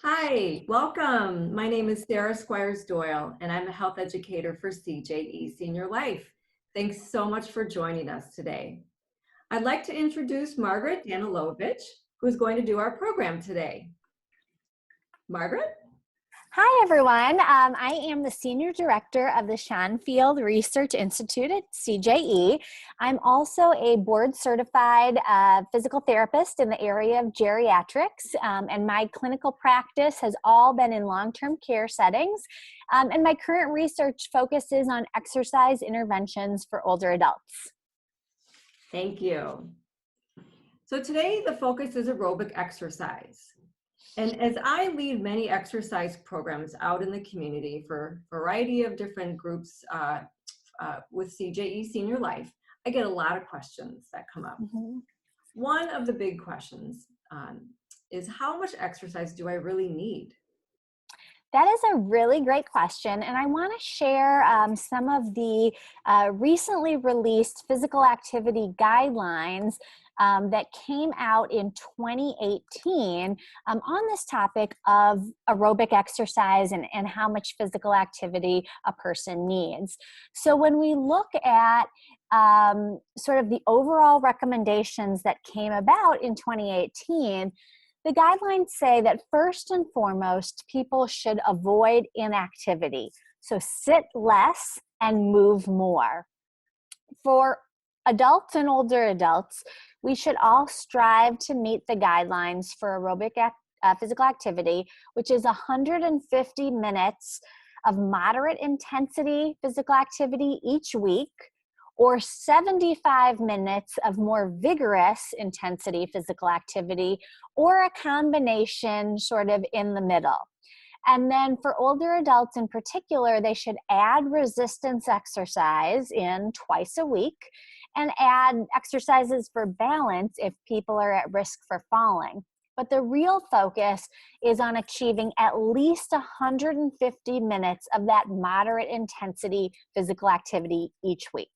Hi, welcome. My name is Sarah Squires Doyle, and I'm a health educator for CJE Senior Life. Thanks so much for joining us today. I'd like to introduce Margaret Danilovich, who's going to do our program today. Margaret? Hi, everyone. I am the Senior Director of the Schanfield Research Institute at CJE. I'm also a board-certified physical therapist in the area of geriatrics, and my clinical practice has all been in long-term care settings, and my current research focuses on exercise interventions for older adults. Thank you. So today the focus is aerobic exercise. And as I lead many exercise programs out in the community for a variety of different groups with CJE Senior Life, I get a lot of questions that come up. One of the big questions is, how much exercise do I really need? That is a really great question, and I want to share some of the recently released physical activity guidelines that came out in 2018 on this topic of aerobic exercise and how much physical activity a person needs. So when we look at sort of the overall recommendations that came about in 2018, the guidelines say that first and foremost, people should avoid inactivity. So sit less and move more. For adults and older adults, we should all strive to meet the guidelines for aerobic physical activity, which is 150 minutes of moderate intensity physical activity each week, or 75 minutes of more vigorous intensity physical activity, or a combination sort of in the middle. And then for older adults in particular, they should add resistance exercise in twice a week and add exercises for balance if people are at risk for falling. But the real focus is on achieving at least 150 minutes of that moderate intensity physical activity each week.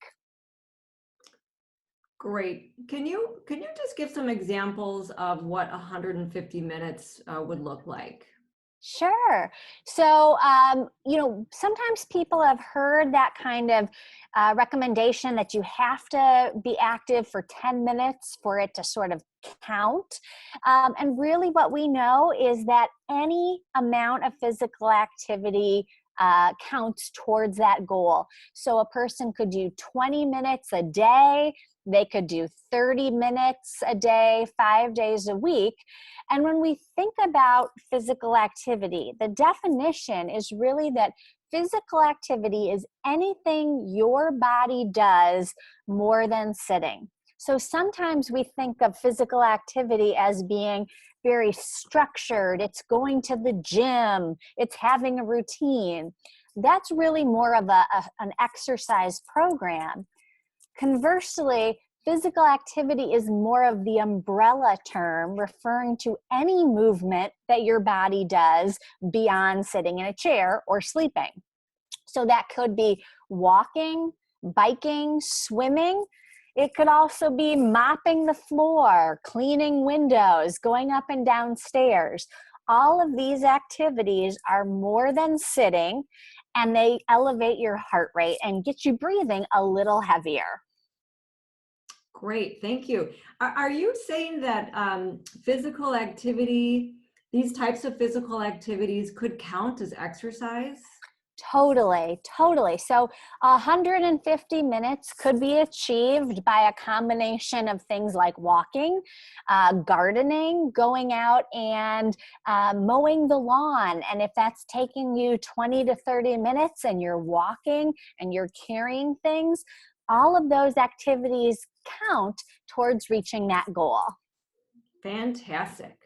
Great. Can you just give some examples of what 150 minutes would look like? Sure. So, sometimes people have heard that kind of recommendation that you have to be active for 10 minutes for it to sort of count. And really what we know is that any amount of physical activity counts towards that goal. So a person could do 20 minutes a day. They could do 30 minutes a day, 5 days a week. And when we think about physical activity, the definition is really that physical activity is anything your body does more than sitting. So sometimes we think of physical activity as being very structured. It's going to the gym. It's having a routine. That's really more of an exercise program. Conversely, physical activity is more of the umbrella term referring to any movement that your body does beyond sitting in a chair or sleeping. So that could be walking, biking, swimming. It could also be mopping the floor, cleaning windows, going up and down stairs. All of these activities are more than sitting, and they elevate your heart rate and get you breathing a little heavier. Great, thank you. Are you saying that physical activity, these types of physical activities could count as exercise? Totally. So 150 minutes could be achieved by a combination of things like walking, gardening, going out and mowing the lawn. And if that's taking you 20 to 30 minutes and you're walking and you're carrying things, all of those activities count towards reaching that goal. Fantastic.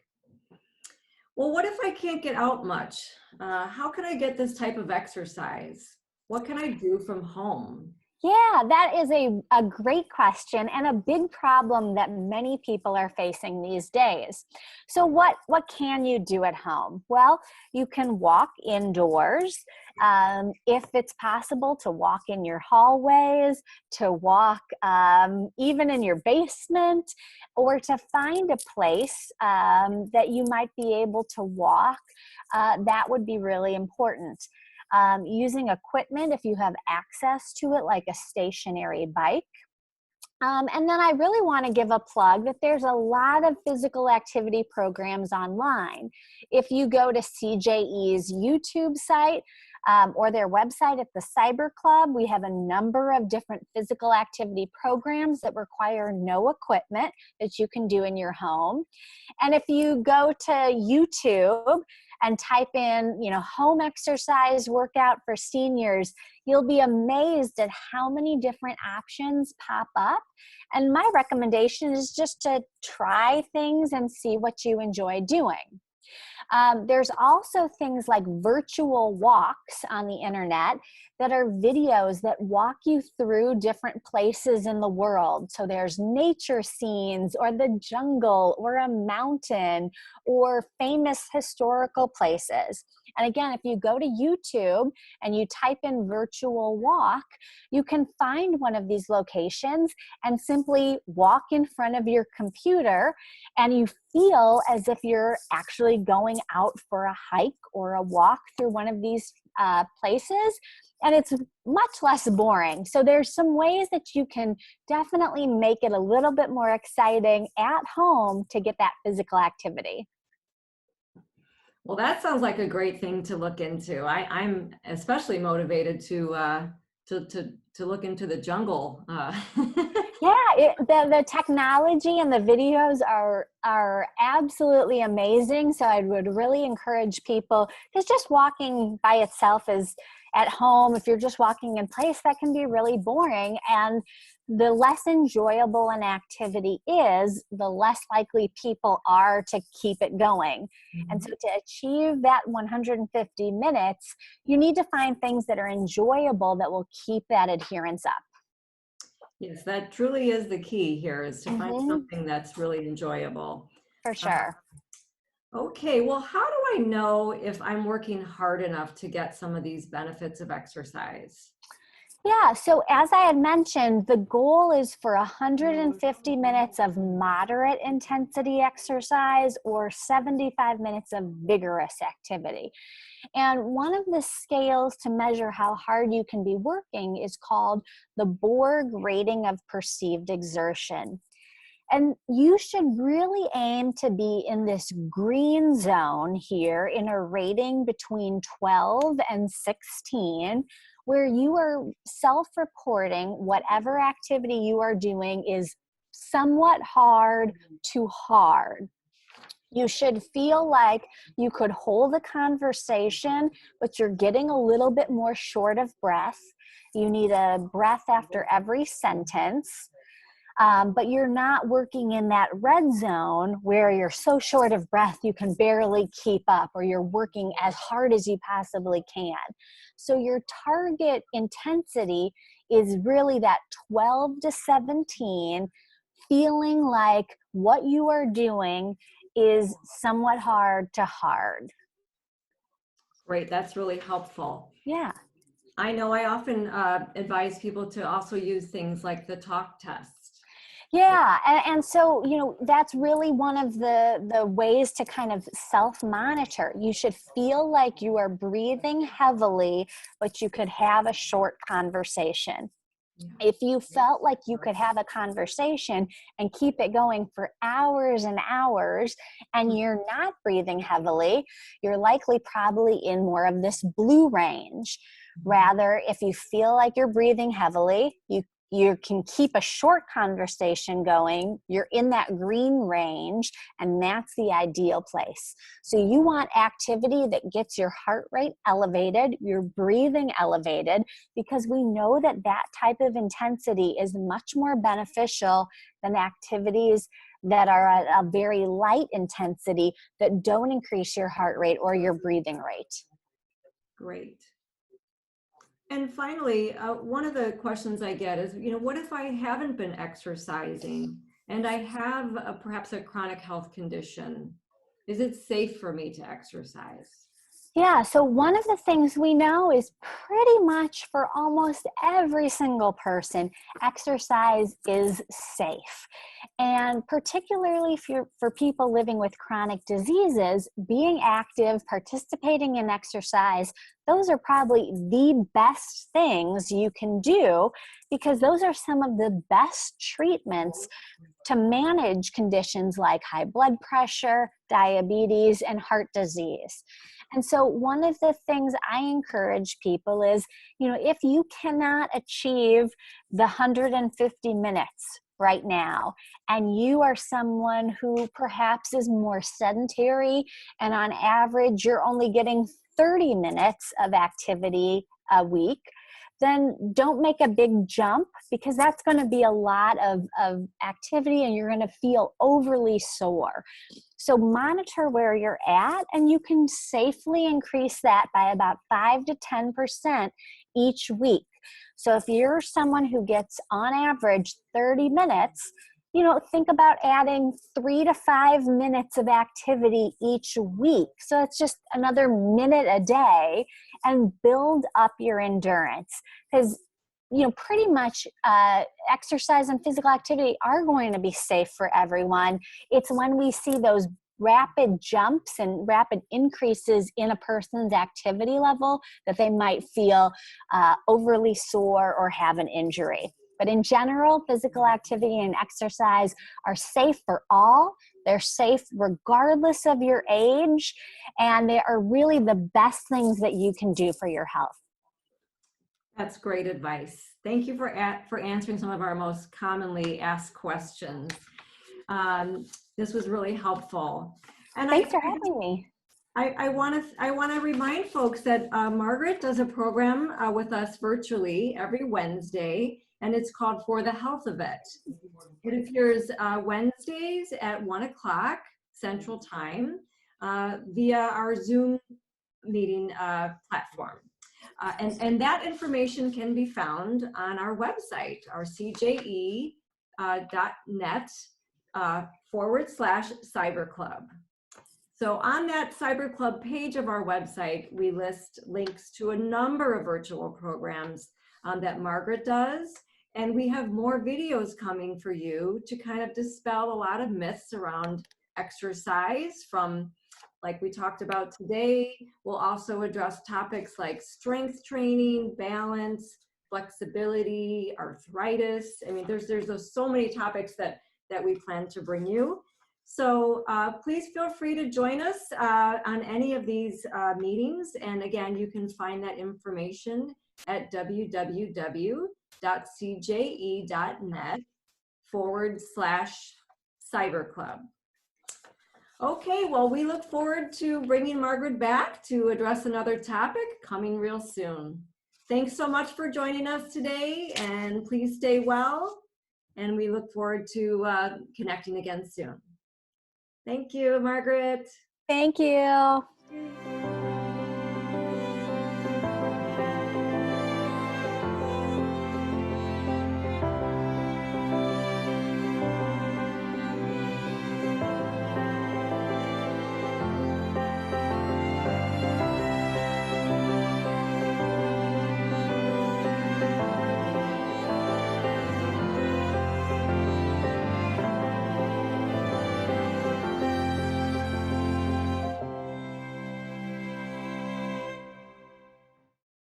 Well, what if I can't get out much? How can I get this type of exercise? What can I do from home? Yeah, that is a great question and a big problem that many people are facing these days. So what can you do at home? Well, you can walk indoors. If it's possible to walk in your hallways, to walk even in your basement, or to find a place that you might be able to walk, that would be really important. Using equipment if you have access to it, like a stationary bike. And then I really want to give a plug that there's a lot of physical activity programs online. If you go to CJE's YouTube site or their website at the Cyber Club, we have a number of different physical activity programs that require no equipment that you can do in your home. And if you go to YouTube and type in, home exercise workout for seniors, you'll be amazed at how many different options pop up. And my recommendation is just to try things and see what you enjoy doing. There's also things like virtual walks on the internet that are videos that walk you through different places in the world. So there's nature scenes or the jungle or a mountain or famous historical places. And again, if you go to YouTube and you type in virtual walk, you can find one of these locations and simply walk in front of your computer, and you feel as if you're actually going out for a hike or a walk through one of these places, and it's much less boring. So there's some ways that you can definitely make it a little bit more exciting at home to get that physical activity. Well, that sounds like a great thing to look into. I'm especially motivated to look into the jungle. Yeah, the technology and the videos are absolutely amazing. So I would really encourage people, because just walking by itself is at home, if you're just walking in place, that can be really boring. And the less enjoyable an activity is, the less likely people are to keep it going. Mm-hmm. And so to achieve that 150 minutes, you need to find things that are enjoyable that will keep that adherence up. Yes, that truly is the key here, is to find something that's really enjoyable. For sure. Okay, well, how do I know if I'm working hard enough to get some of these benefits of exercise? Yeah, so as I had mentioned, the goal is for 150 minutes of moderate intensity exercise or 75 minutes of vigorous activity. And one of the scales to measure how hard you can be working is called the Borg rating of perceived exertion. And you should really aim to be in this green zone here in a rating between 12 and 16, where you are self-reporting whatever activity you are doing is somewhat hard to hard. You should feel like you could hold a conversation, but you're getting a little bit more short of breath. You need a breath after every sentence. But you're not working in that red zone where you're so short of breath you can barely keep up, or you're working as hard as you possibly can. So your target intensity is really that 12 to 17, feeling like what you are doing is somewhat hard to hard. Great, that's really helpful. Yeah. I know I often advise people to also use things like the talk test. Yeah, and so, that's really one of the ways to kind of self-monitor. You should feel like you are breathing heavily, but you could have a short conversation. Yeah. If you felt like you could have a conversation and keep it going for hours and hours, and you're not breathing heavily, you're likely probably in more of this blue range. Rather, if you feel like you're breathing heavily, you can keep a short conversation going, you're in that green range, and that's the ideal place. So you want activity that gets your heart rate elevated, your breathing elevated, because we know that that type of intensity is much more beneficial than activities that are at a very light intensity that don't increase your heart rate or your breathing rate. Great. And finally, one of the questions I get is, what if I haven't been exercising and I have perhaps a chronic health condition? Is it safe for me to exercise? Yeah, so one of the things we know is pretty much for almost every single person, exercise is safe. And particularly for people living with chronic diseases, being active, participating in exercise, those are probably the best things you can do because those are some of the best treatments to manage conditions like high blood pressure, diabetes, and heart disease. And so one of the things I encourage people is, if you cannot achieve the 150 minutes right now, and you are someone who perhaps is more sedentary, and on average, you're only getting 30 minutes of activity a week, then don't make a big jump because that's going to be a lot of activity and you're going to feel overly sore. So monitor where you're at, and you can safely increase that by about 5 to 10% each week. So if you're someone who gets on average 30 minutes, think about adding 3 to 5 minutes of activity each week. So it's just another minute a day and build up your endurance. Because, pretty much exercise and physical activity are going to be safe for everyone. It's when we see those rapid jumps and rapid increases in a person's activity level that they might feel overly sore or have an injury. But in general, physical activity and exercise are safe for all. They're safe regardless of your age, and they are really the best things that you can do for your health. That's great advice. Thank you for answering some of our most commonly asked questions. This was really helpful. And Thanks for having me. I want to remind folks that Margaret does a program with us virtually every Wednesday, and it's called For the Health of It. It appears Wednesdays at 1 o'clock Central Time via our Zoom meeting platform. And that information can be found on our website, our cje.net /cyberclub. So on that Cyber Club page of our website, we list links to a number of virtual programs that Margaret does. And we have more videos coming for you to kind of dispel a lot of myths around exercise from, like we talked about today. We'll also address topics like strength training, balance, flexibility, arthritis. I mean, there's so many topics that we plan to bring you. So please feel free to join us on any of these meetings. And again, you can find that information at www.cje.net/cyberclub. Okay, well, we look forward to bringing Margaret back to address another topic coming real soon. Thanks so much for joining us today, and please stay well. And we look forward to connecting again soon. Thank you, Margaret. Thank you.